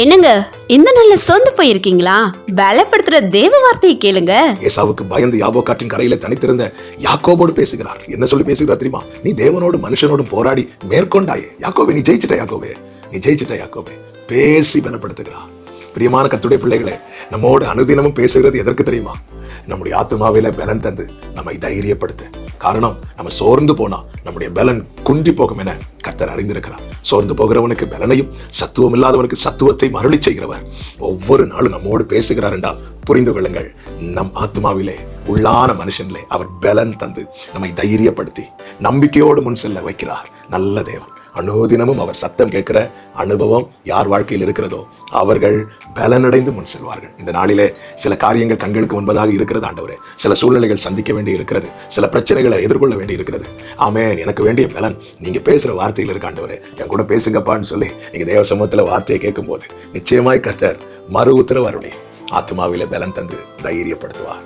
என்னங்க, இந்த நாள்ல சோர்ந்து போயிருக்கீங்களா? பலப்படுத்துற தேவ வார்த்தையை கேளுங்க. ஏசாவுக்கு பயந்து யாபோக்காற்றின் கரையில தனித்திருந்த யாக்கோபோடு பேசுகிறார். என்ன சொல்லி பேசுகிறார் தெரியுமா? நீ தேவனோடு மனுஷனோடும் போராடி மேற்கொண்டாயே யாக்கோபே, நீ ஜெயிச்சிட்ட யாக்கோபே, நீ ஜெயிச்சிட்ட யாக்கோபே. பேசி பலப்படுத்துகிறார். பிரியமான கர்த்தருடைய பிள்ளைகளே, நம்மோடு அனுதினமும் பேசுகிறது எதற்கு தெரியுமா? நம்முடைய ஆத்மாவில பலன் தந்து நம்மை தைரியப்படுத்து. காரணம், நம்ம சோர்ந்து போனா நம்முடைய பலன் குன்றி போகும் என கர்த்தர் அறிந்திருக்கிறார். சோர்ந்து போகிறவனுக்கு பலனையும் சத்துவம் இல்லாதவனுக்கு சத்துவத்தை மருளி செய்கிறவர் ஒவ்வொரு நாளும் நம்மோடு பேசுகிறார் என்றால் புரிந்து கொள்ளுங்கள், நம் ஆத்மாவிலே உள்ளான மனுஷனிலே அவர் பலன் தந்து நம்மை தைரியப்படுத்தி நம்பிக்கையோடு முன் செல்ல வைக்கிறார். நல்ல தேவன். அனுதினமும் அவர் சத்தம் கேட்கிற அனுபவம் யார் வாழ்க்கையில் இருக்கிறதோ அவர்கள் பலனடைந்து முன் செல்வார்கள். இந்த நாளிலே சில காரியங்கள் கண்களுக்கு முன்பதாக இருக்கிறது ஆண்டவரே. சில சூழ்நிலைகள் சந்திக்க வேண்டி இருக்கிறது, சில பிரச்சனைகளை எதிர்கொள்ள வேண்டி இருக்கிறது. ஆமென். எனக்கு வேண்டிய பலன் நீங்க பேசுற வார்த்தையில் இருக்க ஆண்டவரே, என் கூட பேசுங்கப்பான்னு சொல்லி நீங்க தேவ சமூகத்துல வார்த்தையை கேட்கும் போது நிச்சயமாய் கர்த்தர் மறு உத்தரவு அருளி ஆத்மாவிலே பலன் தந்து தைரியப்படுத்துவார்.